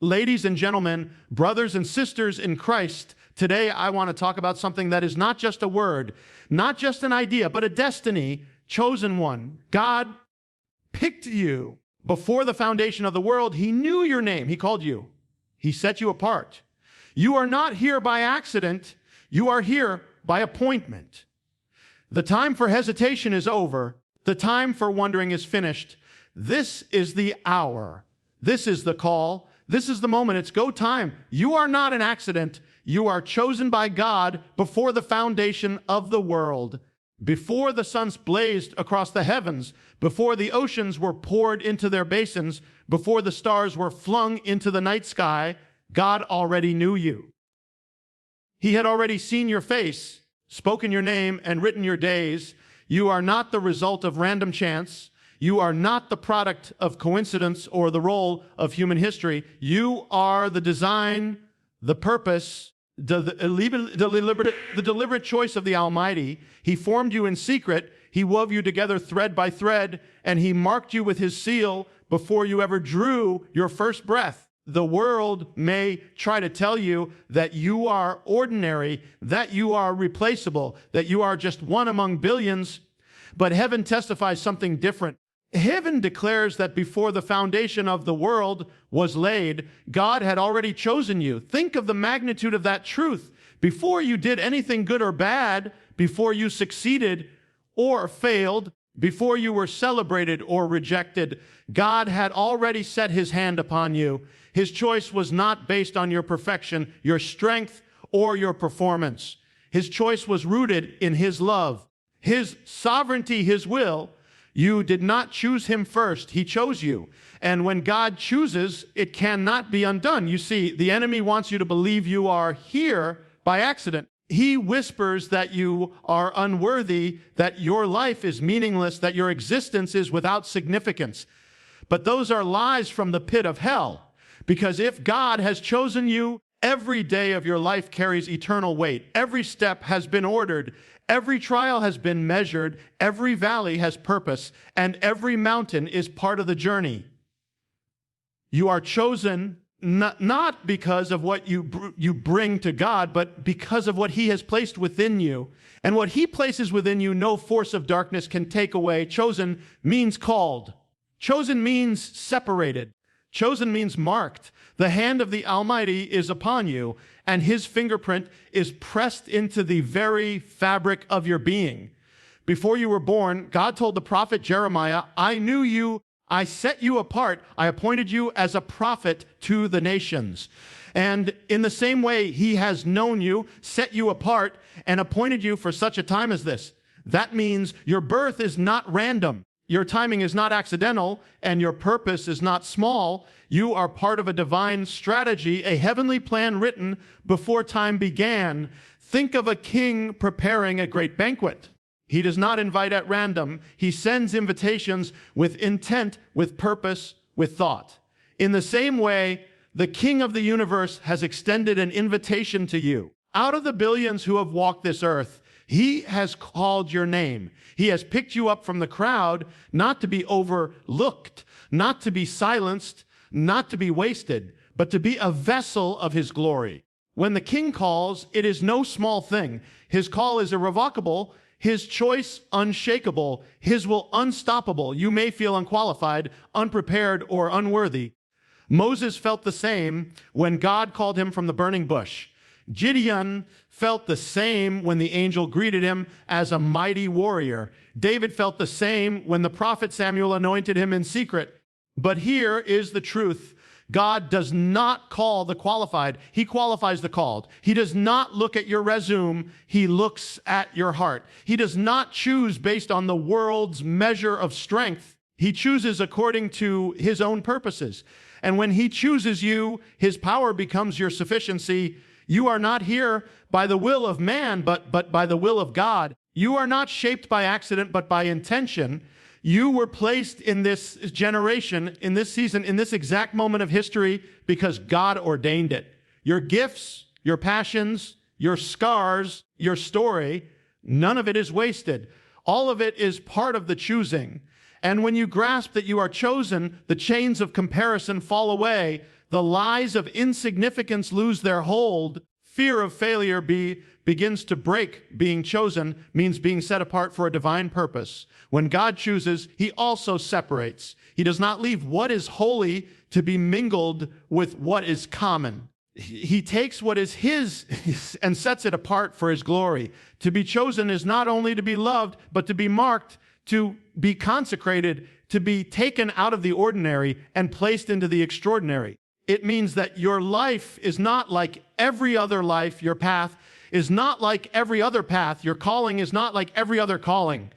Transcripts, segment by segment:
Ladies and gentlemen, brothers and sisters in Christ, today I want to talk about something that is not just a word, not just an idea, but a destiny, chosen one. God picked you before the foundation of the world. He knew your name. He called you. He set you apart. You are not here by accident. You are here by appointment. The time for hesitation is over. The time for wondering is finished. This is the hour. This is the call. This is the moment. It's go time. You are not an accident. You are chosen by God before the foundation of the world. Before the suns blazed across the heavens, before the oceans were poured into their basins, before the stars were flung into the night sky, God already knew you. He had already seen your face, spoken your name, and written your days. You are not the result of random chance. You are not the product of coincidence or the role of human history. You are the design, the purpose, the deliberate choice of the Almighty. He formed you in secret. He wove you together thread by thread, and He marked you with His seal before you ever drew your first breath. The world may try to tell you that you are ordinary, that you are replaceable, that you are just one among billions, but heaven testifies something different. Heaven declares that before the foundation of the world was laid, God had already chosen you. Think of the magnitude of that truth. Before you did anything good or bad, before you succeeded or failed, before you were celebrated or rejected, God had already set His hand upon you. His choice was not based on your perfection, your strength, or your performance. His choice was rooted in His love, His sovereignty, His will. You did not choose Him first. He chose you. And when God chooses, it cannot be undone. You see, the enemy wants you to believe you are here by accident. He whispers that you are unworthy, that your life is meaningless, that your existence is without significance. But those are lies from the pit of hell. Because if God has chosen you, every day of your life carries eternal weight. Every step has been ordered. Every trial has been measured, every valley has purpose, and every mountain is part of the journey. You are chosen not because of what you bring to God, but because of what He has placed within you. And what He places within you, no force of darkness can take away. Chosen means called. Chosen means separated. Chosen means marked. The hand of the Almighty is upon you, and His fingerprint is pressed into the very fabric of your being. Before you were born, God told the prophet Jeremiah, I knew you, I set you apart, I appointed you as a prophet to the nations. And in the same way, He has known you, set you apart, and appointed you for such a time as this. That means your birth is not random. Your timing is not accidental, and your purpose is not small. You are part of a divine strategy, a heavenly plan written before time began. Think of a king preparing a great banquet. He does not invite at random. He sends invitations with intent, with purpose, with thought. In the same way, the King of the universe has extended an invitation to you. Out of the billions who have walked this earth, He has called your name. He has picked you up from the crowd, not to be overlooked, not to be silenced, not to be wasted, but to be a vessel of His glory. When the King calls, it is no small thing. His call is irrevocable, His choice unshakable, His will unstoppable. You may feel unqualified, unprepared, or unworthy. Moses felt the same when God called him from the burning bush. Gideon felt the same when the angel greeted him as a mighty warrior. David felt the same when the prophet Samuel anointed him in secret. But here is the truth. God does not call the qualified. He qualifies the called. He does not look at your resume. He looks at your heart. He does not choose based on the world's measure of strength. He chooses according to His own purposes. And when He chooses you, His power becomes your sufficiency. You are not here by the will of man, but by the will of God. You are not shaped by accident, but by intention. You were placed in this generation, in this season, in this exact moment of history because God ordained it. Your gifts, your passions, your scars, your story, none of it is wasted. All of it is part of the choosing. And when you grasp that you are chosen, the chains of comparison fall away. the lies of insignificance lose their hold, fear of failure begins to break. Being chosen means being set apart for a divine purpose. When God chooses, he also separates. He does not leave what is holy to be mingled with what is common. He takes what is his and sets it apart for his glory. To be chosen is not only to be loved, but to be marked, to be consecrated, to be taken out of the ordinary and placed into the extraordinary. It means that your life is not like every other life. Your path is not like every other path. Your calling is not like every other calling.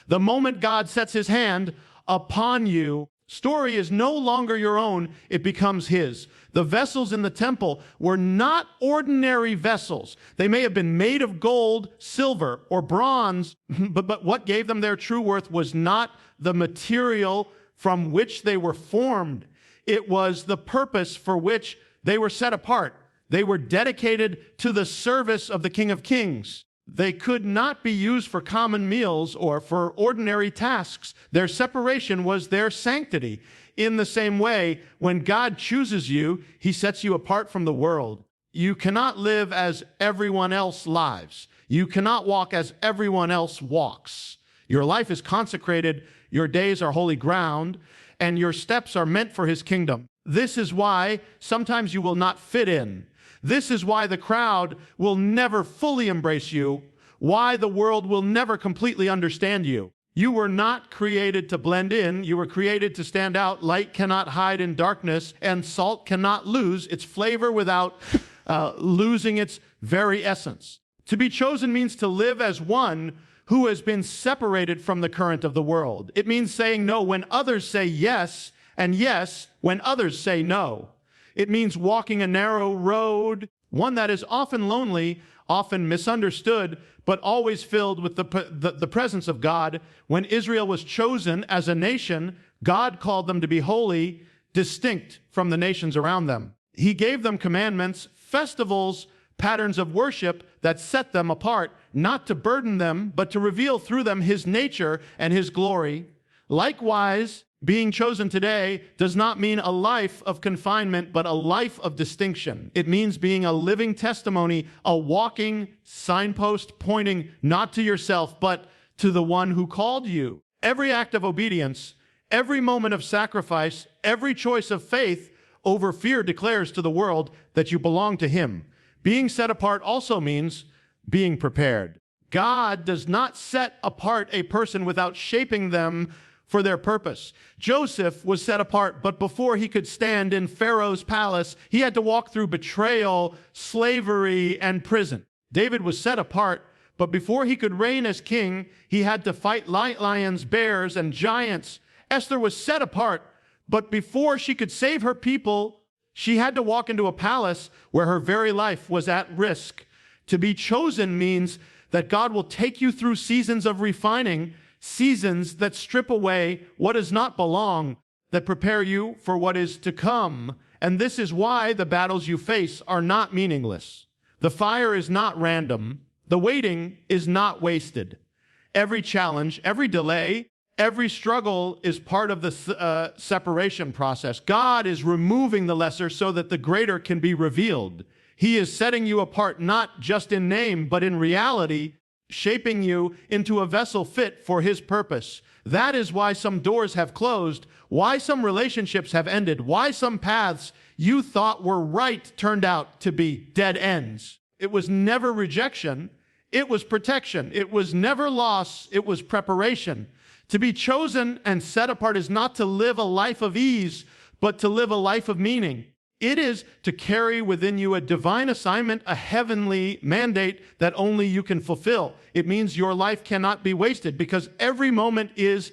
The moment God sets his hand upon you, story is no longer your own, it becomes his. The vessels in the temple were not ordinary vessels. They may have been made of gold, silver, or bronze, but what gave them their true worth was not the material from which they were formed. It was the purpose for which they were set apart. They were dedicated to the service of the King of Kings. They could not be used for common meals or for ordinary tasks. Their separation was their sanctity. In the same way, when God chooses you, he sets you apart from the world. You cannot live as everyone else lives. You cannot walk as everyone else walks. Your life is consecrated, your days are holy ground, and your steps are meant for his kingdom. This is why sometimes you will not fit in. This is why the crowd will never fully embrace you, why the world will never completely understand you. You were not created to blend in. You were created to stand out. Light cannot hide in darkness, and salt cannot lose its flavor without losing its very essence. To be chosen means to live as one who has been separated from the current of the world. It means saying no when others say yes, and yes when others say no. It means walking a narrow road, one that is often lonely, often misunderstood, but always filled with the presence of God. When Israel was chosen as a nation, God called them to be holy, distinct from the nations around them. He gave them commandments, festivals, patterns of worship that set them apart, not to burden them, but to reveal through them his nature and his glory. Likewise, being chosen today does not mean a life of confinement, but a life of distinction. It means being a living testimony, a walking signpost pointing not to yourself, but to the one who called you. Every act of obedience, every moment of sacrifice, every choice of faith over fear declares to the world that you belong to him. Being set apart also means being prepared. God does not set apart a person without shaping them for their purpose. Joseph was set apart, but before he could stand in Pharaoh's palace, he had to walk through betrayal, slavery, and prison. David was set apart, but before he could reign as king, he had to fight lions, bears, and giants. Esther was set apart, but before she could save her people, she had to walk into a palace where her very life was at risk. To be chosen means that God will take you through seasons of refining, seasons that strip away what does not belong, that prepare you for what is to come. And this is why the battles you face are not meaningless. The fire is not random. The waiting is not wasted. Every challenge, every delay, every struggle is part of the separation process. God is removing the lesser so that the greater can be revealed. He is setting you apart not just in name, but in reality, shaping you into a vessel fit for his purpose. That is why some doors have closed, why some relationships have ended, why some paths you thought were right turned out to be dead ends. It was never rejection, it was protection. It was never loss, it was preparation. To be chosen and set apart is not to live a life of ease, but to live a life of meaning. It is to carry within you a divine assignment, a heavenly mandate that only you can fulfill. It means your life cannot be wasted because every moment is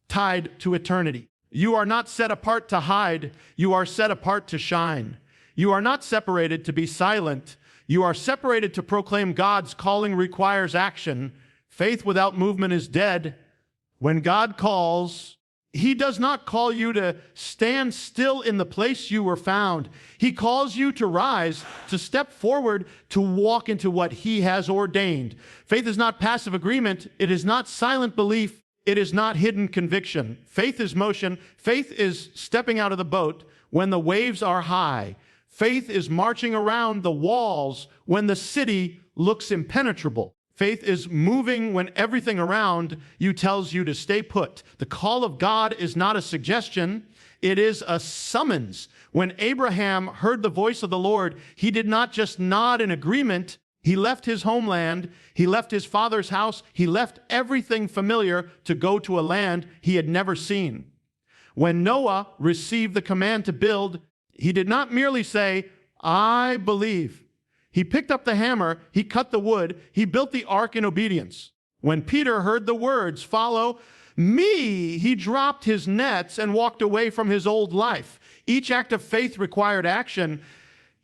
tied to eternity. You are not set apart to hide. You are set apart to shine. You are not separated to be silent. You are separated to proclaim. God's calling requires action. Faith without movement is dead. When God calls, he does not call you to stand still in the place you were found. He calls you to rise, to step forward, to walk into what he has ordained. Faith is not passive agreement. It is not silent belief. It is not hidden conviction. Faith is motion. Faith is stepping out of the boat when the waves are high. Faith is marching around the walls when the city looks impenetrable. Faith is moving when everything around you tells you to stay put. The call of God is not a suggestion, it is a summons. When Abraham heard the voice of the Lord, he did not just nod in agreement. He left his homeland, he left his father's house, he left everything familiar to go to a land he had never seen. When Noah received the command to build, he did not merely say, "I believe." He picked up the hammer, he cut the wood, he built the ark in obedience. When Peter heard the words, "Follow me," he dropped his nets and walked away from his old life. Each act of faith required action.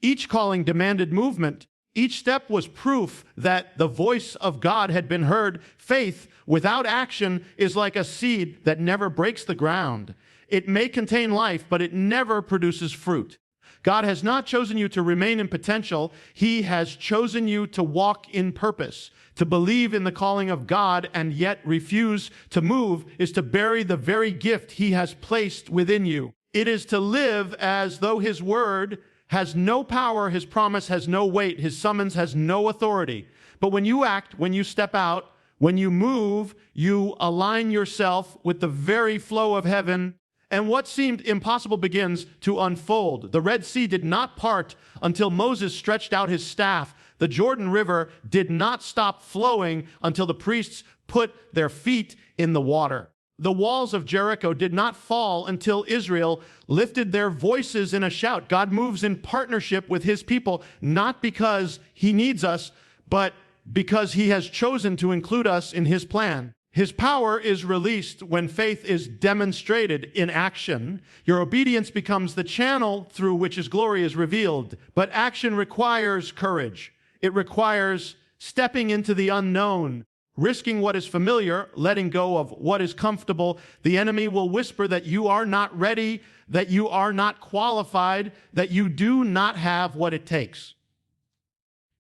Each calling demanded movement. Each step was proof that the voice of God had been heard. Faith without action is like a seed that never breaks the ground. It may contain life, but it never produces fruit. God has not chosen you to remain in potential. He has chosen you to walk in purpose. To believe in the calling of God and yet refuse to move is to bury the very gift He has placed within you. It is to live as though His word has no power, His promise has no weight, His summons has no authority. But when you act, when you step out, when you move, you align yourself with the very flow of heaven, and what seemed impossible begins to unfold. The Red Sea did not part until Moses stretched out his staff. The Jordan River did not stop flowing until the priests put their feet in the water. The walls of Jericho did not fall until Israel lifted their voices in a shout. God moves in partnership with His people, not because He needs us, but because He has chosen to include us in His plan. His power is released when faith is demonstrated in action. Your obedience becomes the channel through which His glory is revealed. But action requires courage. It requires stepping into the unknown, risking what is familiar, letting go of what is comfortable. The enemy will whisper that you are not ready, that you are not qualified, that you do not have what it takes.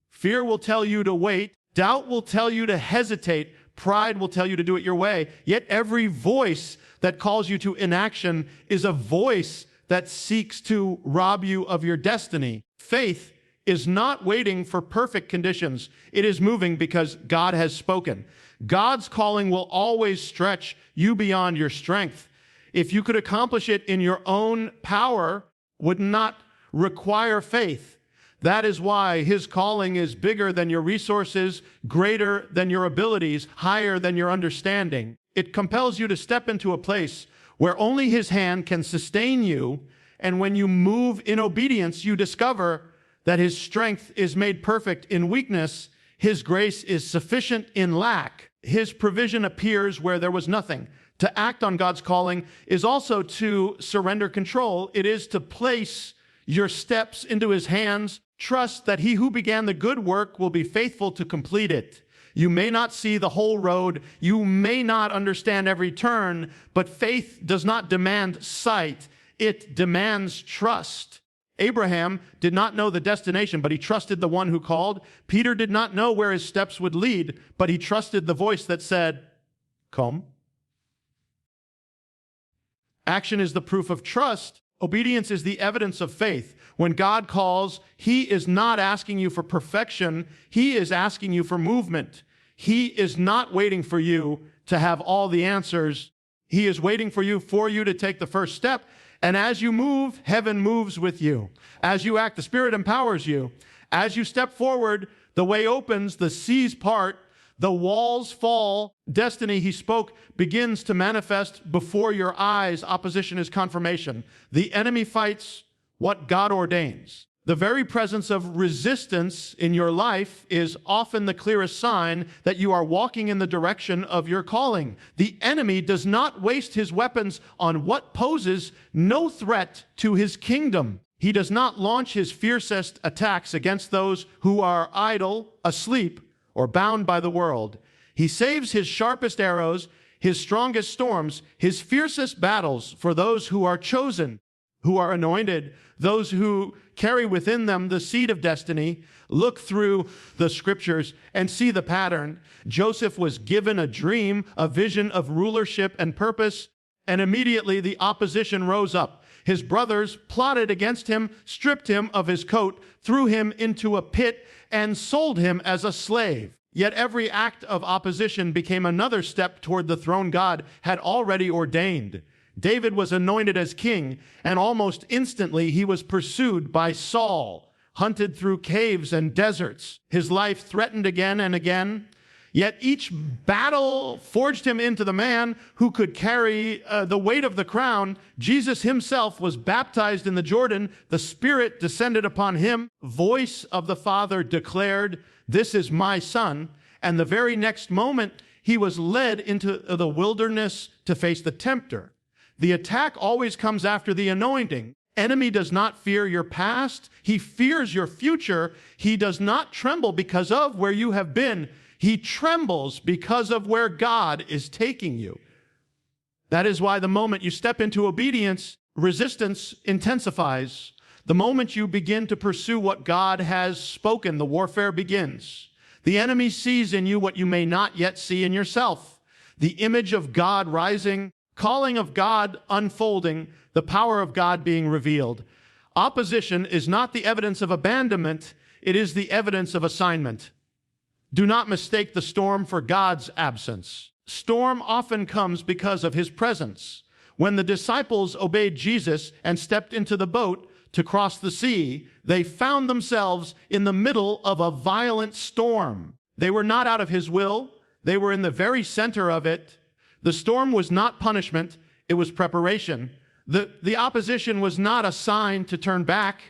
Fear will tell you to wait. Doubt will tell you to hesitate. Pride will tell you to do it your way. Yet every voice that calls you to inaction is a voice that seeks to rob you of your destiny. Faith is not waiting for perfect conditions. It is moving because God has spoken. God's calling will always stretch you beyond your strength. If you could accomplish it in your own power, would not require faith. That is why His calling is bigger than your resources, greater than your abilities, higher than your understanding. It compels you to step into a place where only His hand can sustain you, and when you move in obedience, you discover that His strength is made perfect in weakness. His grace is sufficient in lack. His provision appears where there was nothing. To act on God's calling is also to surrender control. It is to place your steps into His hands. Trust that He who began the good work will be faithful to complete it. You may not see the whole road. You may not understand every turn, but faith does not demand sight. It demands trust. Abraham did not know the destination, but he trusted the one who called. Peter did not know where his steps would lead, but he trusted the voice that said, "Come." Action is the proof of trust. Obedience is the evidence of faith. When God calls, He is not asking you for perfection. He is asking you for movement. He is not waiting for you to have all the answers. He is waiting for you to take the first step. And as you move, heaven moves with you. As you act, the Spirit empowers you. As you step forward, the way opens, the seas part, the walls fall. Destiny, He spoke, begins to manifest before your eyes. Opposition is confirmation. The enemy fights what God ordains. The very presence of resistance in your life is often the clearest sign that you are walking in the direction of your calling. The enemy does not waste his weapons on what poses no threat to his kingdom. He does not launch his fiercest attacks against those who are idle, asleep, or bound by the world. He saves his sharpest arrows, his strongest storms, his fiercest battles for those who are chosen, who are anointed, those who carry within them the seed of destiny. Look through the scriptures and see the pattern. Joseph was given a dream, a vision of rulership and purpose, and immediately the opposition rose up. His brothers plotted against him, stripped him of his coat, threw him into a pit, and sold him as a slave. Yet every act of opposition became another step toward the throne God had already ordained. David was anointed as king, and almost instantly he was pursued by Saul, hunted through caves and deserts, his life threatened again and again. Yet each battle forged him into the man who could carry the weight of the crown. Jesus himself was baptized in the Jordan. The Spirit descended upon him. Voice of the Father declared, "This is my Son." And the very next moment, he was led into the wilderness to face the tempter. The attack always comes after the anointing. Enemy does not fear your past. He fears your future. He does not tremble because of where you have been. He trembles because of where God is taking you. That is why the moment you step into obedience, resistance intensifies. The moment you begin to pursue what God has spoken, the warfare begins. The enemy sees in you what you may not yet see in yourself. The image of God rising, calling of God unfolding, the power of God being revealed. Opposition is not the evidence of abandonment, it is the evidence of assignment. Do not mistake the storm for God's absence. Storm often comes because of his presence. When the disciples obeyed Jesus and stepped into the boat to cross the sea, they found themselves in the middle of a violent storm. They were not out of his will. They were in the very center of it. The storm was not punishment. It was preparation. The opposition was not a sign to turn back.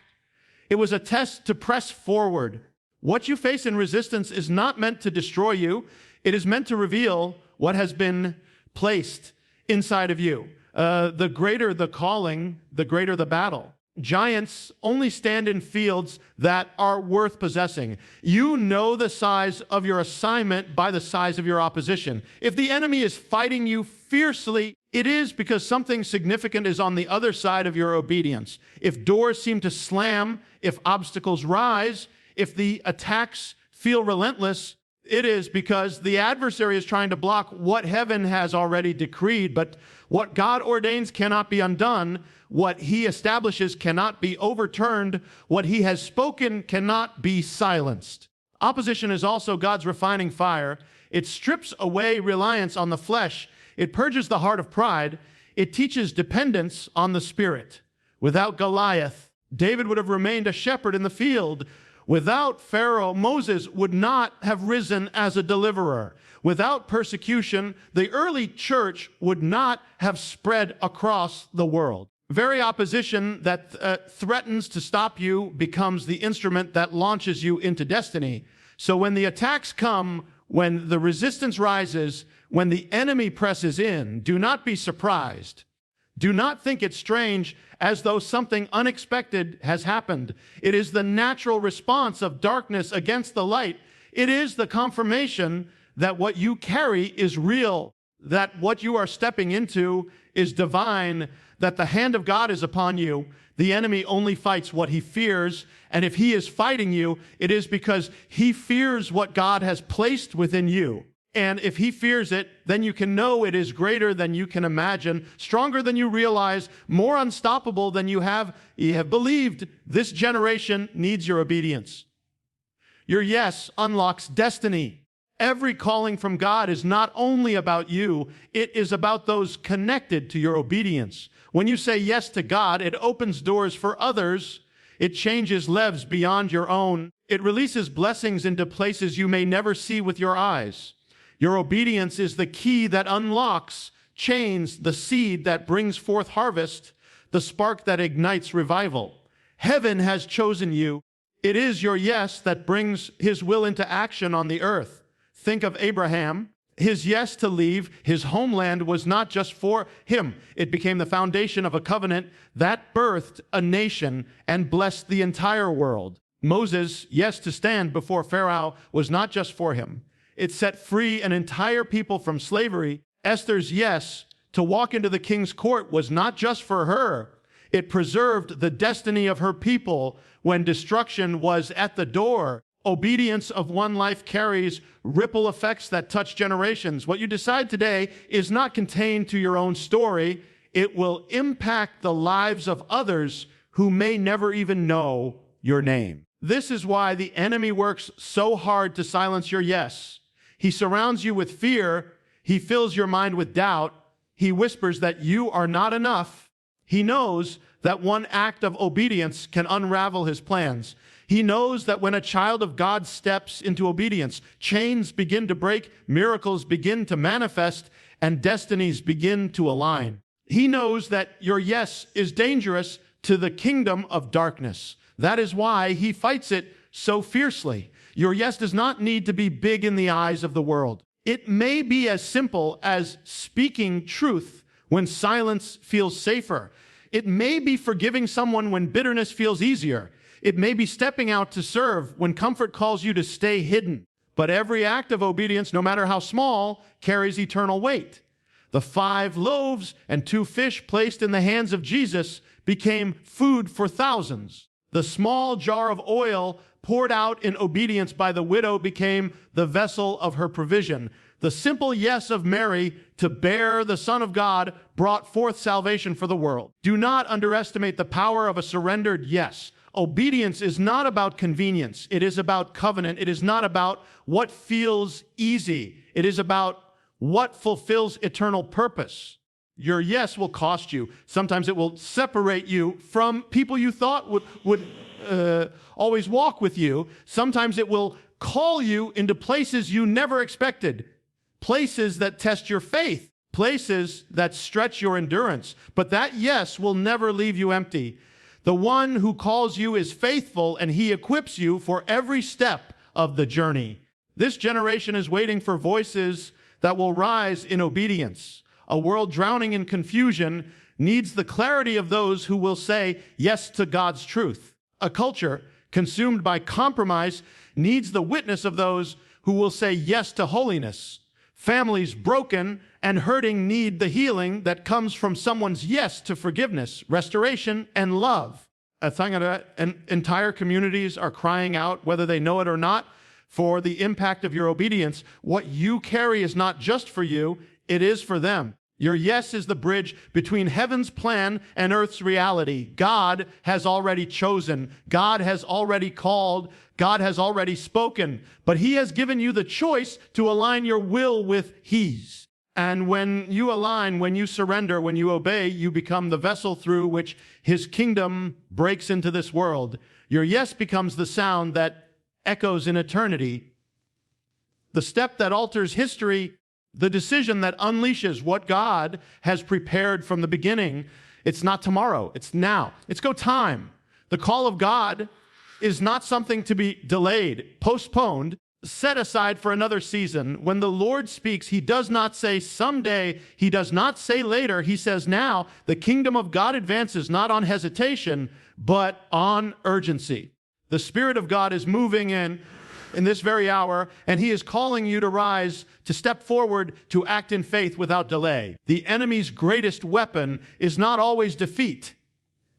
It was a test to press forward. What you face in resistance is not meant to destroy you. It is meant to reveal what has been placed inside of you. The greater the calling, the greater the battle. Giants only stand in fields that are worth possessing. You know the size of your assignment by the size of your opposition. If the enemy is fighting you fiercely, it is because something significant is on the other side of your obedience. If doors seem to slam, if obstacles rise, if the attacks feel relentless, it is because the adversary is trying to block what heaven has already decreed. But what God ordains cannot be undone. What he establishes cannot be overturned. What he has spoken cannot be silenced. Opposition is also God's refining fire. It strips away reliance on the flesh. It purges the heart of pride. It teaches dependence on the Spirit. Without Goliath, David would have remained a shepherd in the field. Without Pharaoh, Moses would not have risen as a deliverer. Without persecution, the early church would not have spread across the world. Very opposition that threatens to stop you becomes the instrument that launches you into destiny. So when the attacks come, when the resistance rises, when the enemy presses in, do not be surprised. Do not think it strange as though something unexpected has happened. It is the natural response of darkness against the light. It is the confirmation that what you carry is real, that what you are stepping into is divine, that the hand of God is upon you. The enemy only fights what he fears, and if he is fighting you, it is because he fears what God has placed within you. And if he fears it, then you can know it is greater than you can imagine, stronger than you realize, more unstoppable than you have believed. This generation needs your obedience. Your yes unlocks destiny. Every calling from God is not only about you, it is about those connected to your obedience. When you say yes to God, it opens doors for others. It changes lives beyond your own. It releases blessings into places you may never see with your eyes. Your obedience is the key that unlocks chains, the seed that brings forth harvest, the spark that ignites revival. Heaven has chosen you. It is your yes that brings his will into action on the earth. Think of Abraham. His yes to leave his homeland was not just for him. It became the foundation of a covenant that birthed a nation and blessed the entire world. Moses' yes to stand before Pharaoh was not just for him. It set free an entire people from slavery. Esther's yes to walk into the king's court was not just for her. It preserved the destiny of her people when destruction was at the door. Obedience of one life carries ripple effects that touch generations. What you decide today is not contained to your own story. It will impact the lives of others who may never even know your name. This is why the enemy works so hard to silence your yes. He surrounds you with fear. He fills your mind with doubt. He whispers that you are not enough. He knows that one act of obedience can unravel his plans. He knows that when a child of God steps into obedience, chains begin to break, miracles begin to manifest, and destinies begin to align. He knows that your yes is dangerous to the kingdom of darkness. That is why he fights it so fiercely. Your yes does not need to be big in the eyes of the world. It may be as simple as speaking truth when silence feels safer. It may be forgiving someone when bitterness feels easier. It may be stepping out to serve when comfort calls you to stay hidden. But every act of obedience, no matter how small, carries eternal weight. The 5 loaves and 2 fish placed in the hands of Jesus became food for thousands. The small jar of oil poured out in obedience by the widow became the vessel of her provision. The simple yes of Mary to bear the Son of God brought forth salvation for the world. Do not underestimate the power of a surrendered yes. Obedience is not about convenience. It is about covenant. It is not about what feels easy. It is about what fulfills eternal purpose. Your yes will cost you. Sometimes it will separate you from people you thought would always walk with you. Sometimes it will call you into places you never expected, places that test your faith, places that stretch your endurance. But that yes will never leave you empty. The one who calls you is faithful, and he equips you for every step of the journey. This generation is waiting for voices that will rise in obedience. A world drowning in confusion needs the clarity of those who will say yes to God's truth. A culture consumed by compromise needs the witness of those who will say yes to holiness. Families broken and hurting need the healing that comes from someone's yes to forgiveness, restoration, and love. Entire communities are crying out, whether they know it or not, for the impact of your obedience. What you carry is not just for you, it is for them. Your yes is the bridge between heaven's plan and earth's reality. God has already chosen. God has already called. God has already spoken. But he has given you the choice to align your will with his. And when you align, when you surrender, when you obey, you become the vessel through which his kingdom breaks into this world. Your yes becomes the sound that echoes in eternity, the step that alters history, the decision that unleashes what God has prepared from the beginning. It's not tomorrow, it's now. It's go time. The call of God is not something to be delayed, postponed, set aside for another season. When the Lord speaks, he does not say someday, he does not say later, he says now. The kingdom of God advances not on hesitation, but on urgency. The Spirit of God is moving in this very hour, and he is calling you to rise, to step forward, to act in faith without delay. The enemy's greatest weapon is not always defeat.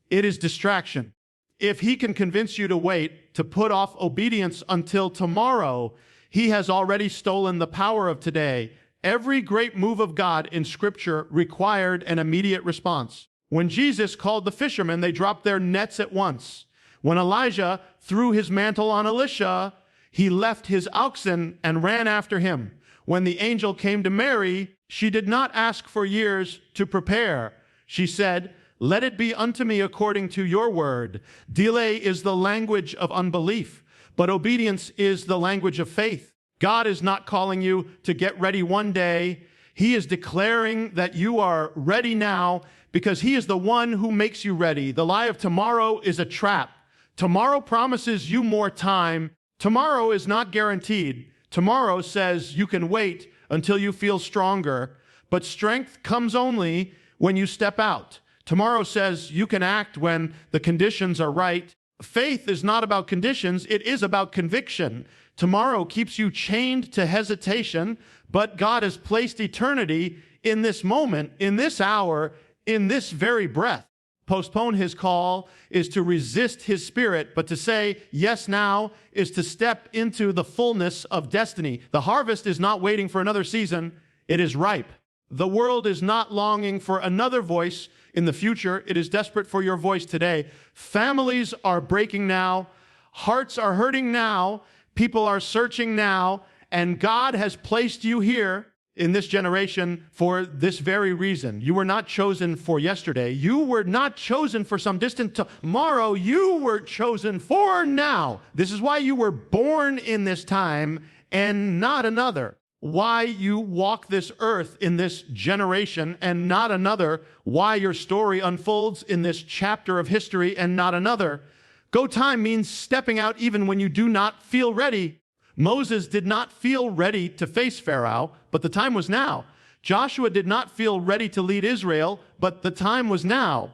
It is distraction. If he can convince you to wait, to put off obedience until tomorrow, he has already stolen the power of today. Every great move of God in Scripture required an immediate response. When Jesus called the fishermen, they dropped their nets at once. When Elijah threw his mantle on Elisha, he left his oxen and ran after him. When the angel came to Mary, she did not ask for years to prepare. She said, "Let it be unto me according to your word." Delay is the language of unbelief, but obedience is the language of faith. God is not calling you to get ready one day. He is declaring that you are ready now because he is the one who makes you ready. The lie of tomorrow is a trap. Tomorrow promises you more time. Tomorrow is not guaranteed. Tomorrow says you can wait until you feel stronger, but strength comes only when you step out. Tomorrow says you can act when the conditions are right. Faith is not about conditions, it is about conviction. Tomorrow keeps you chained to hesitation, but God has placed eternity in this moment, in this hour, in this very breath. Postpone his call is to resist his spirit, but to say yes now is to step into the fullness of destiny. The harvest is not waiting for another season, it is ripe. The world is not longing for another voice in the future. It is desperate for your voice today. Families are breaking now. Hearts are hurting now. People are searching now. And God has placed you here in this generation for this very reason. You were not chosen for yesterday. You were not chosen for some distant tomorrow. You were chosen for now. This is why you were born in this time and not another. Why you walk this earth in this generation and not another. Why your story unfolds in this chapter of history and not another. Go time means stepping out even when you do not feel ready. Moses did not feel ready to face Pharaoh, but the time was now. Joshua did not feel ready to lead Israel, but the time was now.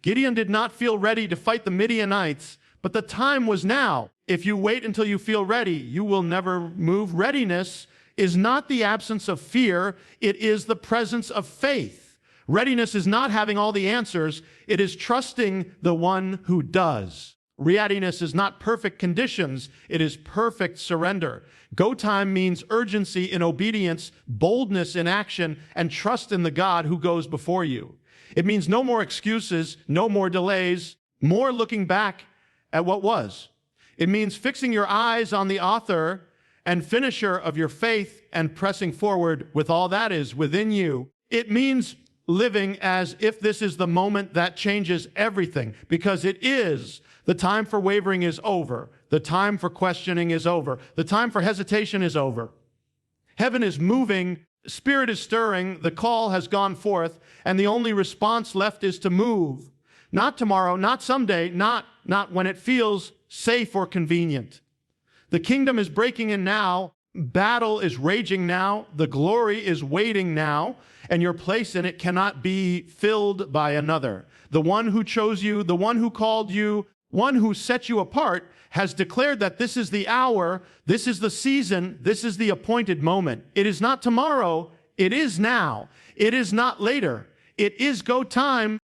Gideon did not feel ready to fight the Midianites, but the time was now. If you wait until you feel ready, you will never move. Readiness is not the absence of fear, it is the presence of faith. Readiness is not having all the answers, it is trusting the one who does. Readiness is not perfect conditions, it is perfect surrender. Go time means urgency in obedience, boldness in action, and trust in the God who goes before you. It means no more excuses, no more delays, more looking back at what was. It means fixing your eyes on the author and finisher of your faith and pressing forward with all that is within you. It means living as if this is the moment that changes everything, because it is. The time for wavering is over. The time for questioning is over. The time for hesitation is over. Heaven is moving, Spirit is stirring, the call has gone forth, and the only response left is to move. Not tomorrow, not someday, not when it feels safe or convenient. The kingdom is breaking in now. Battle is raging now. The glory is waiting now, and your place in it cannot be filled by another. The one who chose you, the one who called you, one who set you apart, has declared that this is the hour, this is the season, this is the appointed moment. It is not tomorrow, it is now. It is not later. It is go time.